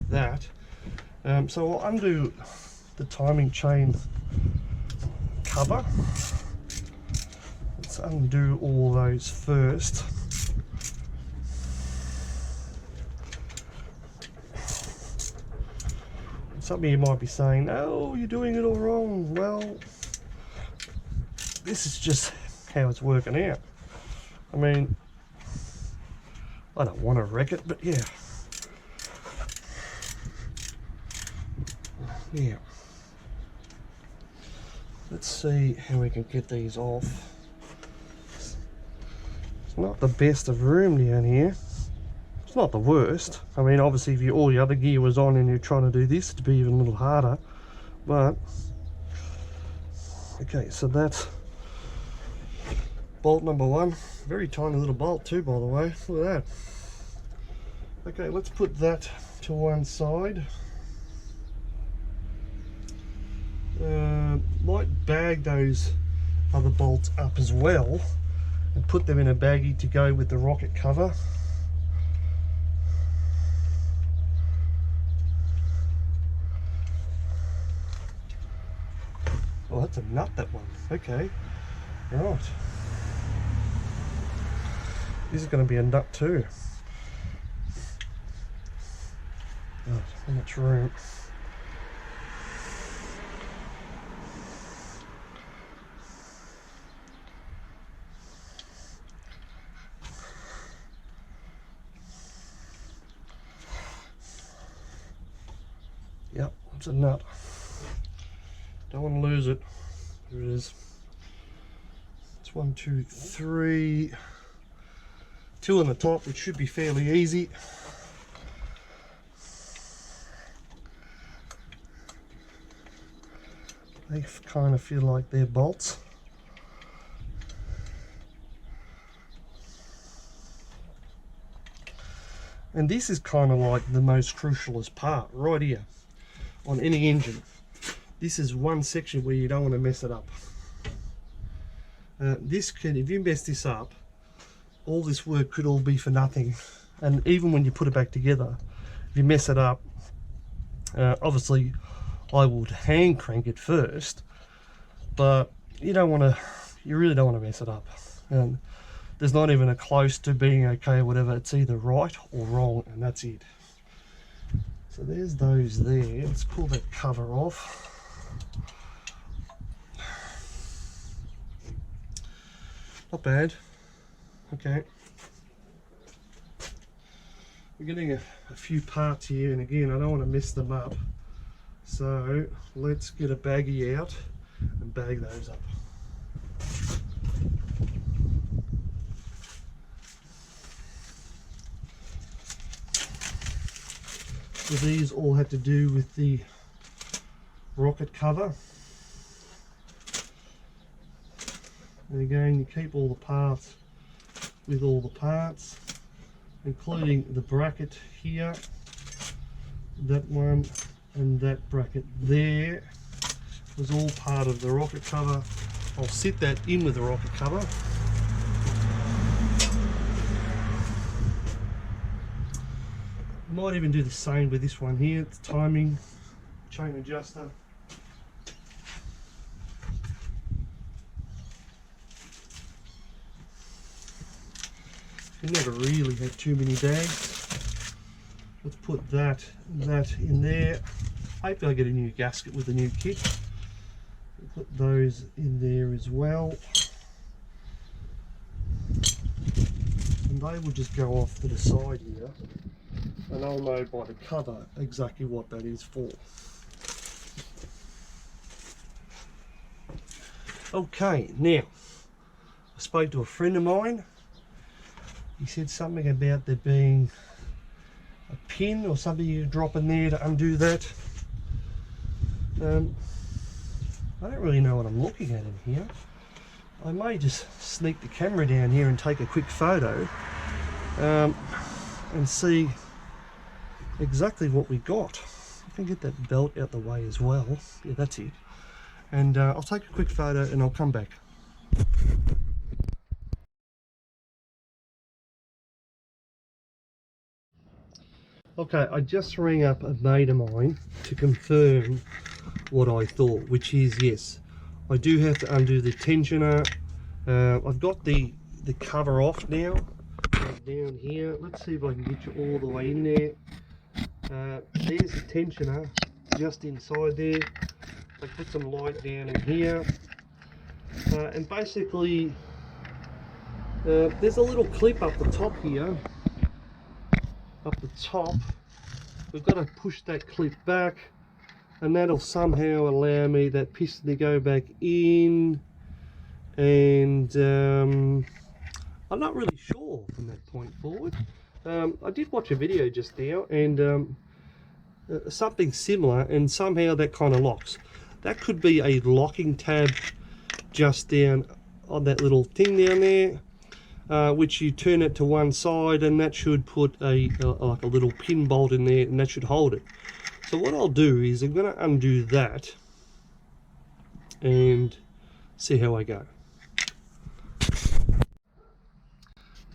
that. So I'll undo the timing chain cover. Let's undo all those first. Some of you might be saying, oh, you're doing it all wrong. Well, this is just how it's working out. I mean, I don't want to wreck it, but yeah. Yeah. Let's see how we can get these off. It's not the best of room down here. It's not the worst. I mean, obviously if all your other gear was on and you're trying to do this, it'd be even a little harder. But, okay, so that's bolt number one. Very tiny little bolt too, by the way. Look at that. Okay, let's put that to one side. Might bag those other bolts up as well and put them in a baggie to go with the rocket cover. Oh, that's a nut, that one. Okay, right. This is going to be a nut too. Oh, how much room. Yep, it's a nut. Don't want to lose it. There it is. It's 1, 2, 3. 2 on the top, which should be fairly easy. They kind of feel like they're bolts. And this is kind of like the most crucialest part right here on any engine. This is one section where you don't want to mess it up. This can, if you mess this up, all this work could all be for nothing. And even when you put it back together, if you mess it up, obviously I would hand crank it first, but you don't want to, you really don't want to mess it up. And there's not even a close to being okay or whatever. It's either right or wrong, and that's it. So there's those there. Let's pull that cover off. Not bad. Okay. We're getting a few parts here, and again, I don't want to mess them up. So let's get a baggie out and bag those up. So these all had to do with the rocket cover. And again, you keep all the parts with all the parts, including the bracket here, that one, and that bracket there was all part of the rocket cover. I'll sit that in with the rocket cover. Might even do the same with this one here. It's timing chain adjuster. You never really had too many bags. Let's put that in there. Hopefully I get a new gasket with the new kit. We'll put those in there as well. And they will just go off to the side here. And I'll know by the cover exactly what that is for. Okay, now, I spoke to a friend of mine. He said something about there being a pin or something you drop in there to undo that. I don't really know what I'm looking at in here. I may just sneak the camera down here and take a quick photo and see exactly what we got. I can get that belt out the way as well. Yeah, that's it. And I'll take a quick photo and I'll come back. Okay, I just rang up a mate of mine to confirm what I thought, which is yes, I do have to undo the tensioner. I've got the cover off now, down here. Let's see if I can get you all the way in there. There's the tensioner just inside there. I put some light down in here, and basically there's a little clip up the top here. Up the top, we've got to push that clip back, and that'll somehow allow me that piston to go back in. And I'm not really sure from that point forward. I did watch a video just now, and something similar, and somehow that kind of locks. That could be a locking tab just down on that little thing down there, which you turn it to one side, and that should put like a little pin bolt in there, and that should hold it. So what I'll do is I'm going to undo that and see how I go.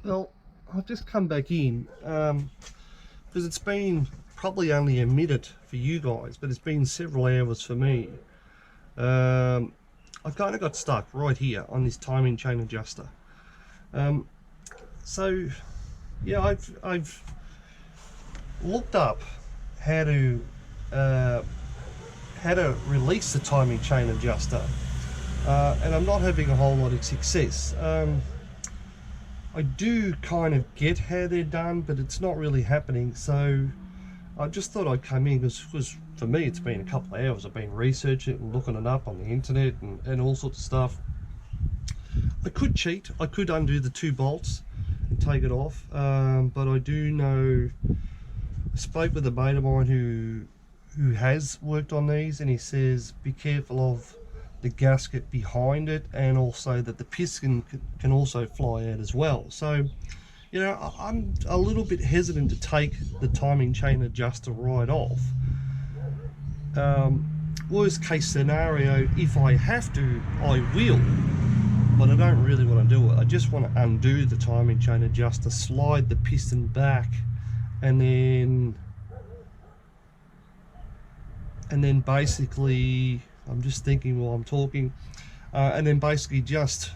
Well, I've just come back in because it's been probably only a minute for you guys, but it's been several hours for me. I've kind of got stuck right here on this timing chain adjuster. So yeah, I've looked up how to release the timing chain adjuster, and I'm not having a whole lot of success. I do kind of get how they're done, but it's not really happening. So I just thought I'd come in because for me it's been a couple of hours. I've been researching it and looking it up on the internet and all sorts of stuff. I could cheat. I could undo the 2 bolts and take it off, but I do know, I spoke with a mate of mine who has worked on these, and he says be careful of the gasket behind it, and also that the piston can also fly out as well. So, you know, I'm a little bit hesitant to take the timing chain adjuster right off. Worst case scenario, if I have to, I will, but I don't really want to do it. I just want to undo the timing chain adjuster, slide the piston back, and then basically, I'm just thinking while I'm talking, and then basically just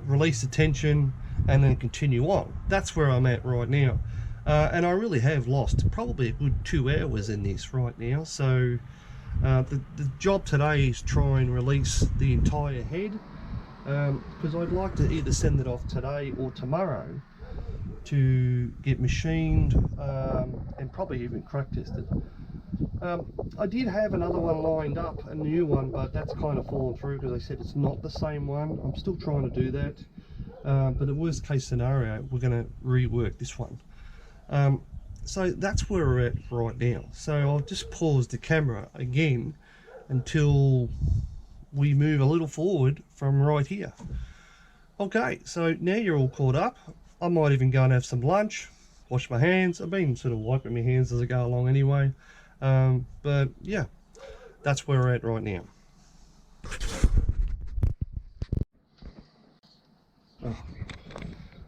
release the tension and then continue on. That's where I'm at right now, and I really have lost probably a good 2 hours in this right now. So the job today is try and release the entire head, because I'd like to either send it off today or tomorrow to get machined, and probably even crack tested. I did have another one lined up, a new one, but that's kind of fallen through because they said it's not the same one. I'm still trying to do that, but the worst case scenario, we're going to rework this one. So that's where we're at right now. So I'll just pause the camera again until we move a little forward from right here. Okay, so now you're all caught up. I might even go and have some lunch, wash my hands. I've been sort of wiping my hands as I go along anyway. But yeah, that's where we're at right now. Oh,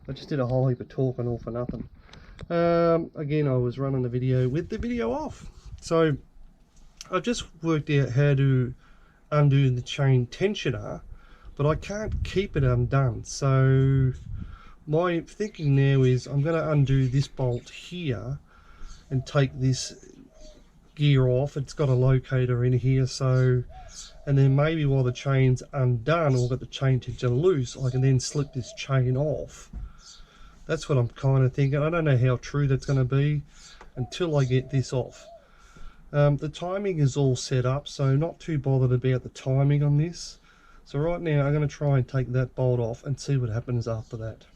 I just did a whole heap of talking all for nothing. Again, I was running the video with the video off. So I've just worked out how to undo the chain tensioner, but I can't keep it undone. So my thinking now is I'm going to undo this bolt here and take this gear off. It's got a locator in here, so, and then maybe while the chain's undone or got the chain tension loose, I can then slip this chain off. That's what I'm kind of thinking. I don't know how true that's going to be until I get this off. The timing is all set up, so not too bothered about the timing on this. So right now I'm going to try and take that bolt off and see what happens after that.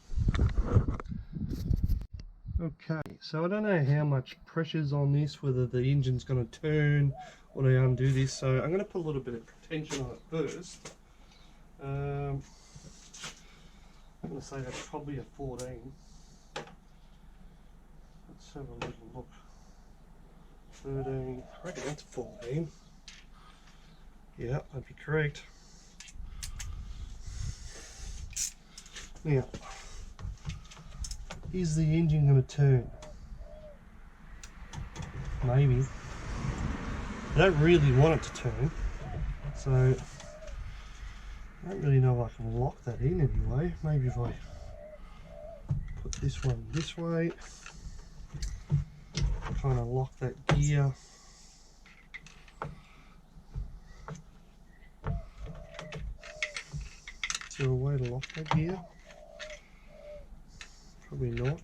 Okay, so I don't know how much pressure's on this, whether the engine's going to turn when I undo this, so I'm going to put a little bit of tension on it first. I'm going to say that's probably a 14. Let's have a little look. 13, I reckon that's 14. Yeah, that'd be correct. Now, is the engine going to turn? maybe. I don't really want it to turn, so I don't really know if I can lock that in anyway. Maybe if I put this one this way, kind of lock that gear. Is there a way to lock that gear? Probably not.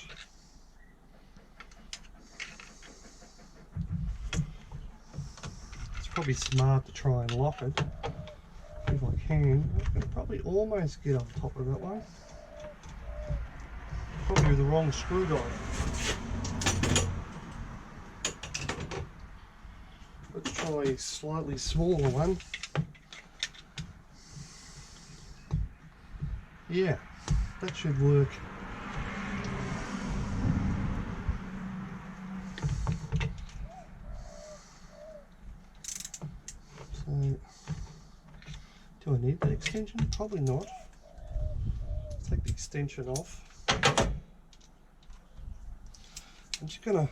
It's probably smart to try and lock it. If I can, I can probably almost get on top of that one. Probably with the wrong screwdriver. Let's try a slightly smaller one. Yeah, that should work. So, do I need that extension? Probably not. Let's take the extension off. I'm just gonna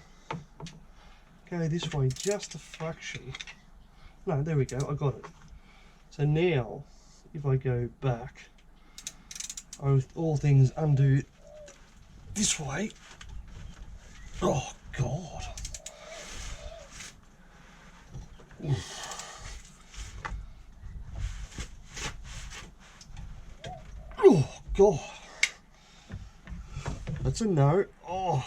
go this way just a fraction. No, there we go, I got it. So now, if I go back, all things undo this way. Oh God. Oh God. That's a no. Oh.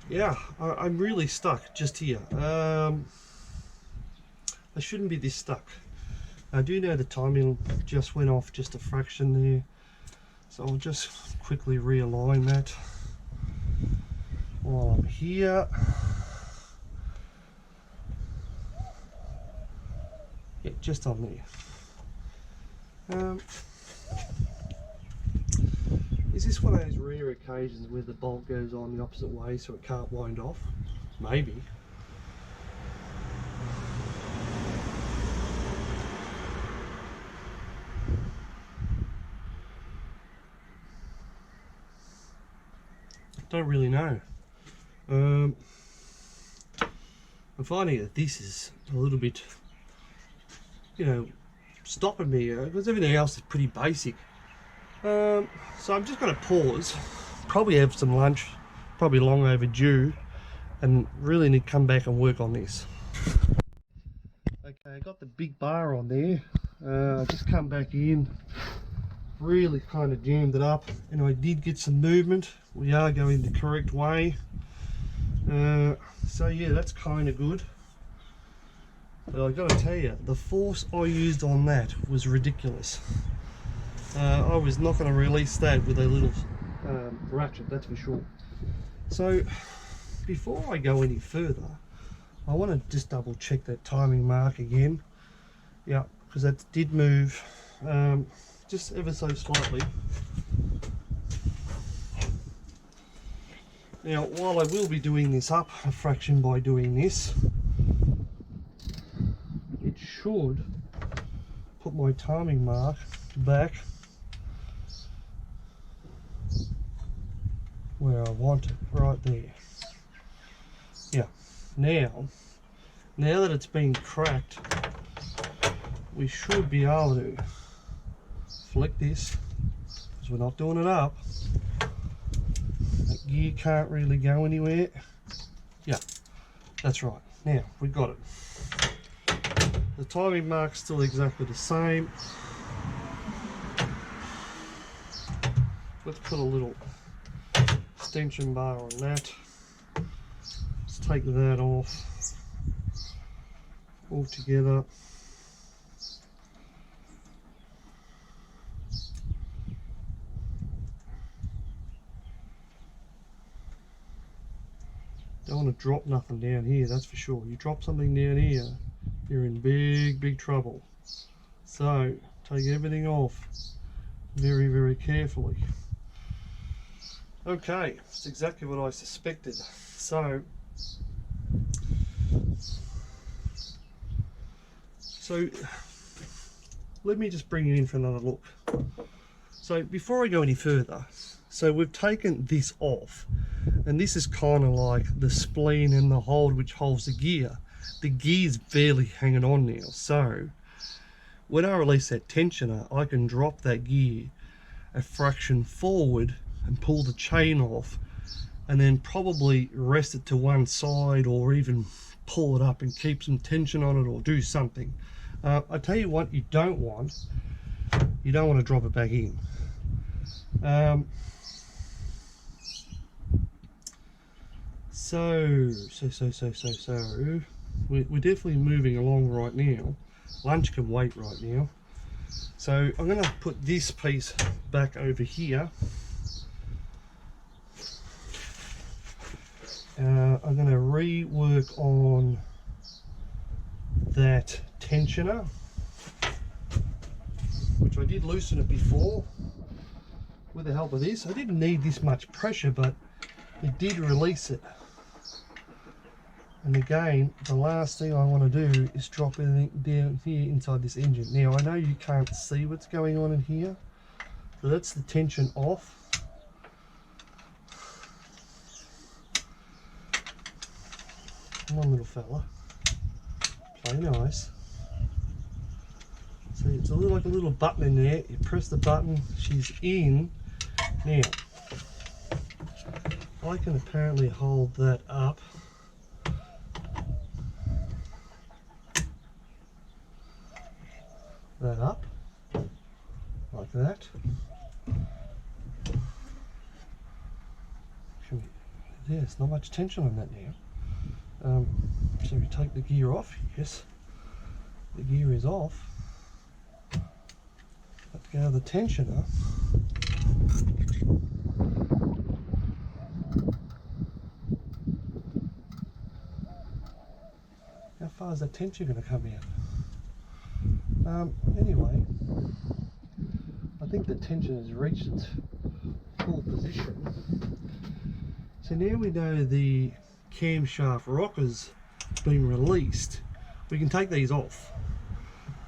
Yeah, I'm really stuck just here. I shouldn't be this stuck. I do know the timing just went off just a fraction there, so I'll just quickly realign that while I'm here. Yeah, just on there. Is this one of those rare occasions where the bolt goes on the opposite way so it can't wind off? Maybe. Don't really know. I'm finding that this is a little bit, you know, stopping me because everything else is pretty basic. So I'm just going to pause, probably have some lunch, probably long overdue, and really need to come back and work on this. Okay, I got the big bar on there. Just come back in, really kind of jammed it up, and I did get some movement. We are going the correct way. So yeah, that's kind of good. But I got to tell you, the force I used on that was ridiculous. I was not going to release that with a little ratchet, that's for sure. So before I go any further, I want to just double check that timing mark again. Yeah, because that did move just ever so slightly. Now, while I will be doing this up a fraction by doing this, it should put my timing mark back where I want it, right there. Yeah, now that it's been cracked, we should be able to flick this, because we're not doing it up. That gear can't really go anywhere. Yeah, that's right. Now, we got it. The timing mark's still exactly the same. Let's put a little extension bar on that. Let's take that off all together. Don't want to drop nothing down here, that's for sure. You drop something down here, you're in big trouble. So take everything off very, very carefully. Okay, that's exactly what I suspected. So let me just bring you in for another look. So before I go any further, so we've taken this off, and this is kind of like the spleen and the hold which holds the gear. The gear's barely hanging on now, so when I release that tensioner, I can drop that gear a fraction forward and pull the chain off, and then probably rest it to one side, or even pull it up and keep some tension on it, or do something. I tell you what you don't want to drop it back in. So we're definitely moving along right now. Lunch can wait right now. So I'm going to put this piece back over here. I'm going to rework on that tensioner, which I did loosen it before with the help of this. I didn't need this much pressure, but it did release it. And again, the last thing I want to do is drop everything down here inside this engine. Now I know you can't see what's going on in here, so that's the tension off. Come on, little fella, play nice. So it's like a little button in there. You press the button, she's in. Now I can apparently hold that up. That up like that. There's not much tension on that now. So we take the gear off. Yes, the gear is off. Let go of the tensioner. How far is that tension going to come out? Anyway, I think the tension has reached its full position. So now we know the camshaft rocker's been released. We can take these off.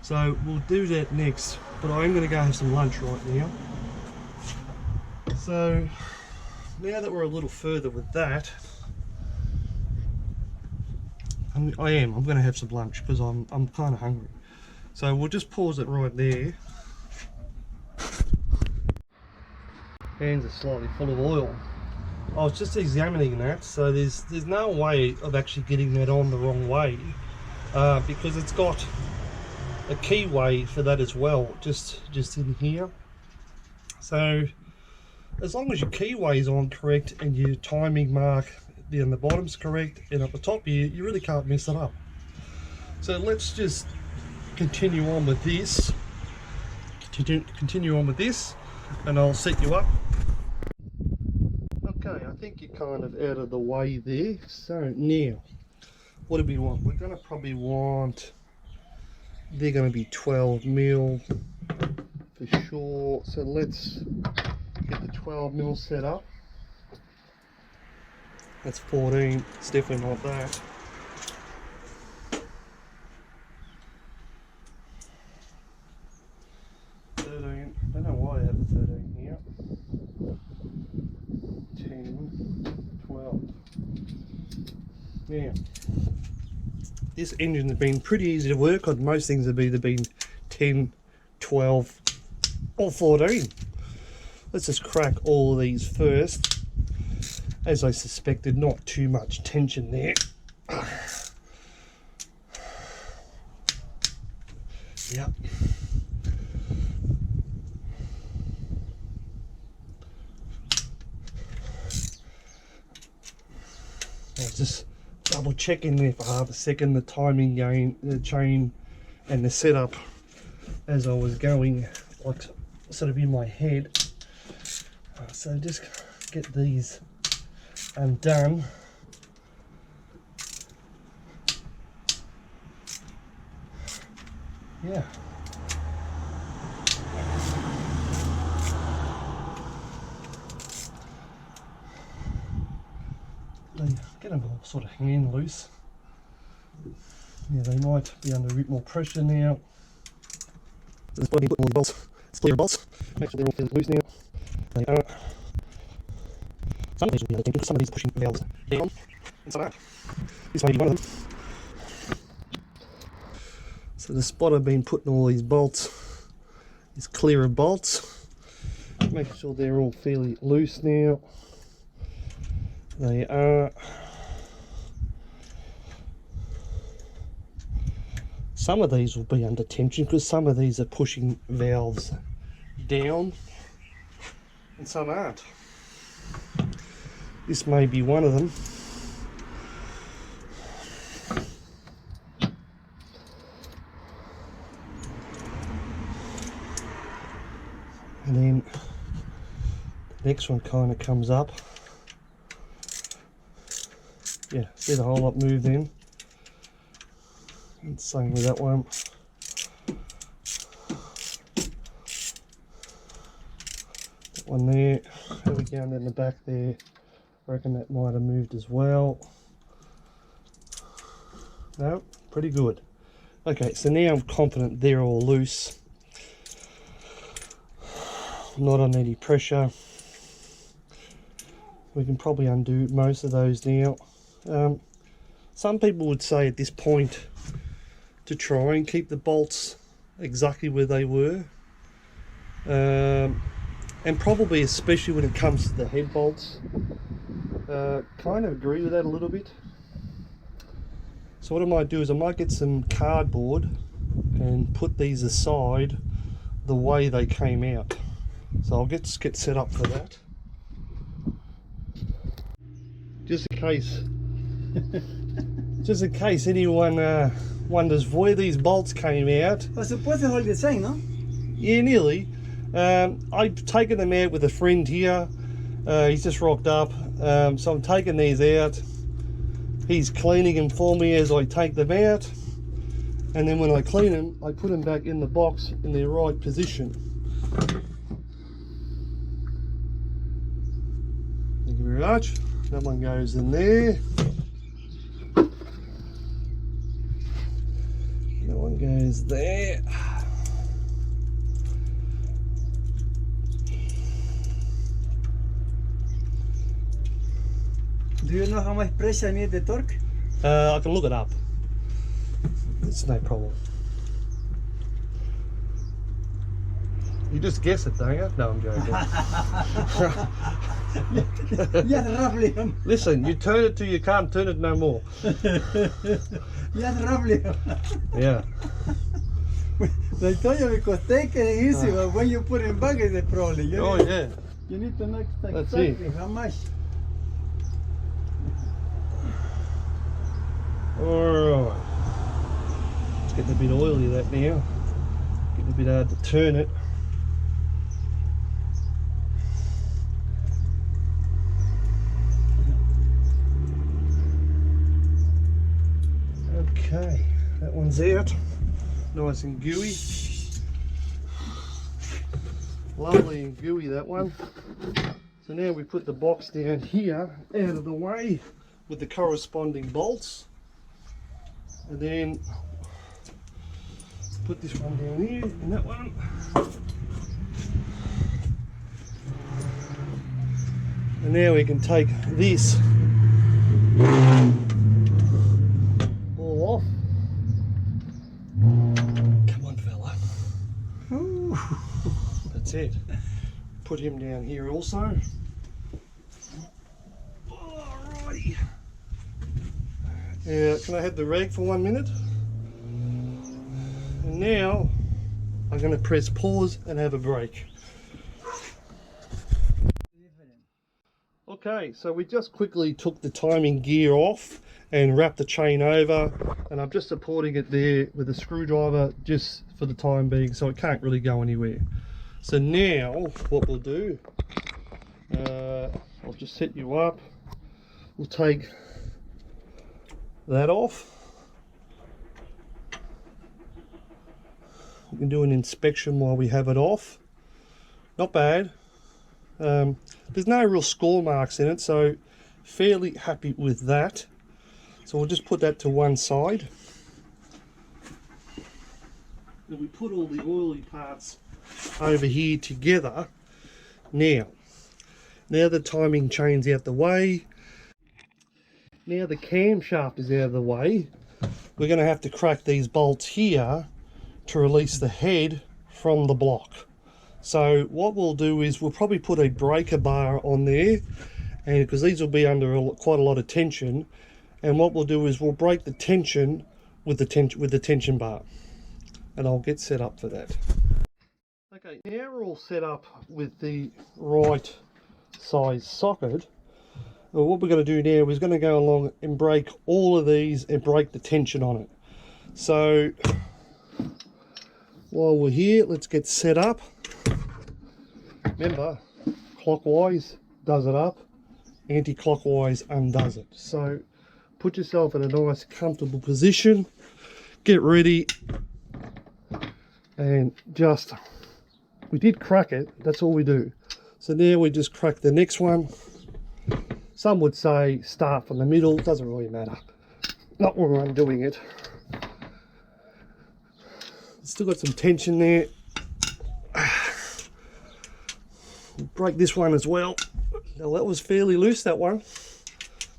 So we'll do that next, but I am going to go have some lunch right now. So now that we're a little further with that, I'm going to have some lunch because I'm kind of hungry. So we'll just pause it right there. Hands are slightly full of oil. I was just examining that, so there's no way of actually getting that on the wrong way, because it's got a keyway for that as well, just in here. So as long as your keyway is on correct and your timing mark down the bottom's correct and at the top here, you really can't mess it up. So let's just continue on with this. Continue on with this, and I'll set you up. Okay, I think you're kind of out of the way there. So now, what do we want? We're going to probably want, they're going to be 12 mil for sure. So let's get the 12 mil set up. That's 14. It's definitely not that. 13. I don't know why I have a 13 here. 10, 12. Now, this engine has been pretty easy to work on. Most things have either been 10, 12 or 14. Let's just crack all of these first. As I suspected, not too much tension there. Yep. I was just double checking there for half a second, the timing gain, the chain and the setup as I was going, like sort of in my head. So just get these undone. Yeah. They get them all sort of hanging loose. Yeah, they might be under a bit more pressure now. Just putting all the bolts Let's clear the bolts. Make sure they're all fairly loose now. They are. Some of these will be attention, some of these are pushing valves down, and some aren't. This may be one of them. So the spot I've been putting all these bolts is clear of bolts. Making sure they're all fairly loose now. They are. Some of these will be under tension because some of these are pushing valves down and some aren't. This may be one of them. And then the next one kind of comes up. Yeah, see the whole lot move then. And same with that one. That one there. There we go, in the back there. I reckon that might have moved as well. No, pretty good. Okay, so now I'm confident they're all loose. Not on any pressure. We can probably undo most of those now. Some people would say at this point to try and keep the bolts exactly where they were, and probably especially when it comes to the head bolts, kind of agree with that a little bit. So what I might do is I might get some cardboard and put these aside the way they came out. So I'll get set up for that, just in case just in case anyone wonders where these bolts came out. I suppose they're all the same, no? Yeah, nearly. I've taken them out with a friend here. He's just rocked up, so I'm taking these out. He's cleaning them for me as I take them out, and then when I clean them, I put them back in the box in their right position. Thank you very much. That one goes in there. That one goes there. Do you know how much pressure need the torque? I can look it up. It's no problem. You just guess it, don't you? No, I'm joking. Yeah, roughly. Listen, you turn it till you can't turn it no more. Yeah, roughly. Yeah. I told you because take it easy, but when you put it back, it's a problem. You Oh need, yeah. You need to know That's exactly it. how much. Alright. It's getting a bit oily that now. Getting a bit hard to turn it. Okay, that one's out. Nice and gooey. Lovely and gooey, that one. So now we put the box down here out of the way with the corresponding bolts. And then put this one down here and that one. And now we can take this all off. Come on, fella. Ooh. That's it. Put him down here also. Alrighty. Can I have the rag for 1 minute? And now I'm going to press pause and have a break. Okay, so we just quickly took the timing gear off and wrapped the chain over, and I'm just supporting it there with a screwdriver just for the time being, so it can't really go anywhere. So now what we'll do, I'll just set you up. We'll take that off. We can do an inspection while we have it off. Not bad. There's no real score marks in it, so fairly happy with that. So we'll just put that to one side. And we put all the oily parts over here together. Now the timing chain's out the way. Now the camshaft is out of the way. We're going to have to crack these bolts here to release the head from the block. So what we'll do is we'll probably put a breaker bar on there, and because these will be under quite a lot of tension, and what we'll do is we'll break the tension with the tension bar, and I'll get set up for that. Okay, now we're all set up with the right size socket. Well, what we're going to do now is going to go along and break all of these and break the tension on it. So while we're here, let's get set up. Remember, clockwise does it up, anti-clockwise undoes it. So put yourself in a nice comfortable position, get ready, and just, we did crack it, that's all we do. So now we just crack the next one. Some would say start from the middle, doesn't really matter. Not when I'm doing it. Still got some tension there. Break this one as well. Now that was fairly loose, that one.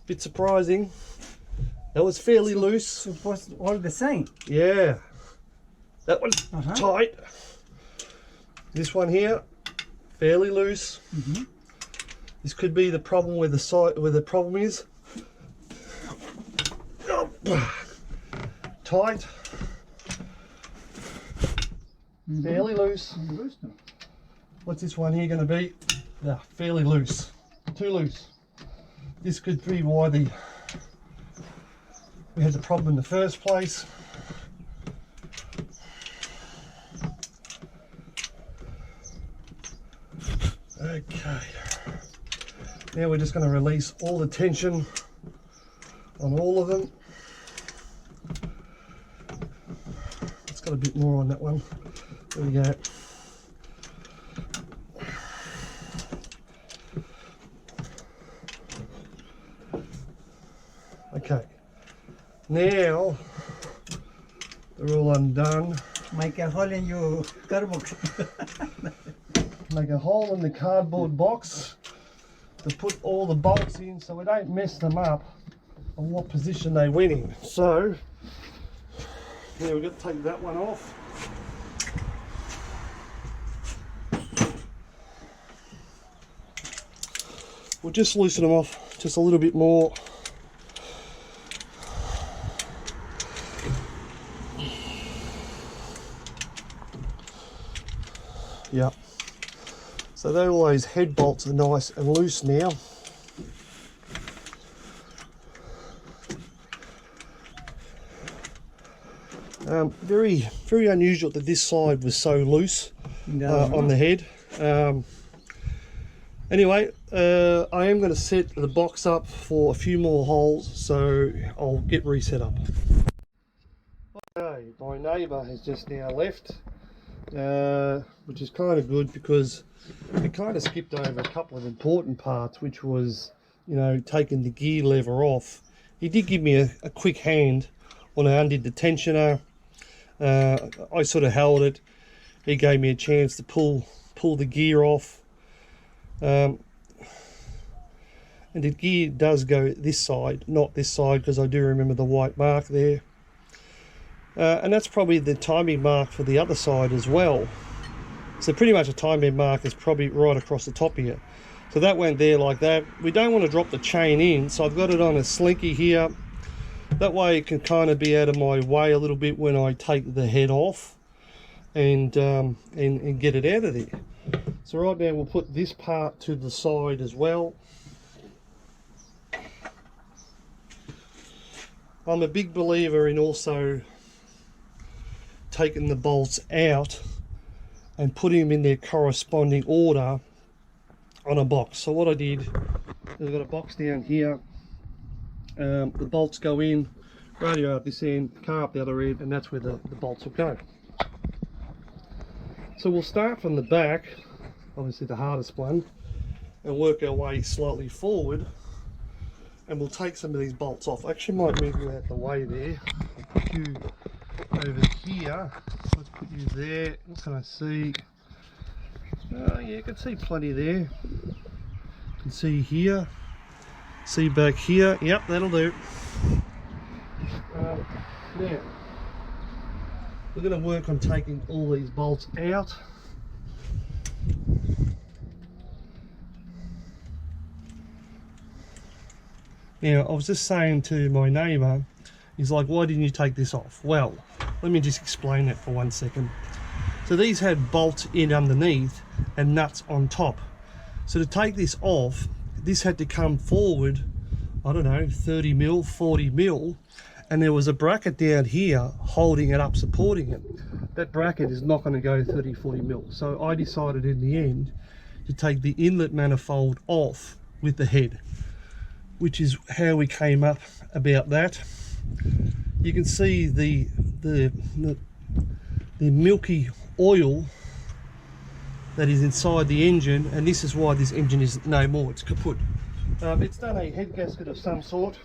Bit surprising. That was fairly loose. Supposed to all the same. Yeah. That one's tight. This one here, fairly loose. This could be the problem where the side where the problem is. Tight. Fairly loose. What's this one here going to be? Yeah, fairly loose. Too loose. This could be why we had the problem in the first place. Okay. Now we're just going to release all the tension on all of them. It's got a bit more on that one. There we go. Okay. Now they're all undone. Make a hole in your cardboard. Make a hole in the cardboard box to put all the bolts in so we don't mess them up on what position they went in. So yeah, we've got to take that one off. We'll just loosen them off just a little bit more. Yep. So all those head bolts are nice and loose now. Very unusual that this side was so loose on the head. Anyway, I am going to set the box up for a few more holes, so I'll get reset up. Okay, my neighbour has just now left, which is kind of good because we kind of skipped over a couple of important parts, which was, you know, taking the gear lever off. He did give me a quick hand when I undid the tensioner. I sort of held it. He gave me a chance to pull the gear off. And the gear does go this side, not this side, because I do remember the white mark there. And that's probably the timing mark for the other side as well. So pretty much a timing mark is probably right across the top here. So that went there like that. We don't want to drop the chain in, so I've got it on a slinky here. That way it can kind of be out of my way a little bit when I take the head off and get it out of there. So right now we'll put this part to the side as well. I'm a big believer in also taking the bolts out and putting them in their corresponding order on a box. So what I did is I've got a box down here. The bolts go in, radio up this end, car up the other end, and that's where the bolts will go. So we'll start from the back, obviously the hardest one, and work our way slightly forward, and we'll take some of these bolts off. I actually might move you out the way there. I'll put you over here. Let's put you there. What can I see? Yeah, you can see plenty there. You can see here. See back here. Yep, that'll do. Now, we're going to work on taking all these bolts out. Now, I was just saying to my neighbour, he's like, why didn't you take this off? Well, let me just explain that for 1 second. So these had bolts in underneath and nuts on top. So to take this off, this had to come forward, I don't know, 30 mil, 40 mil, and there was a bracket down here holding it up, supporting it. That bracket is not going to go 30, 40 mil. So I decided in the end to take the inlet manifold off with the head, which is how we came up about that. You can see the milky oil that is inside the engine, and this is why this engine is no more, it's kaput. It's done a head gasket of some sort.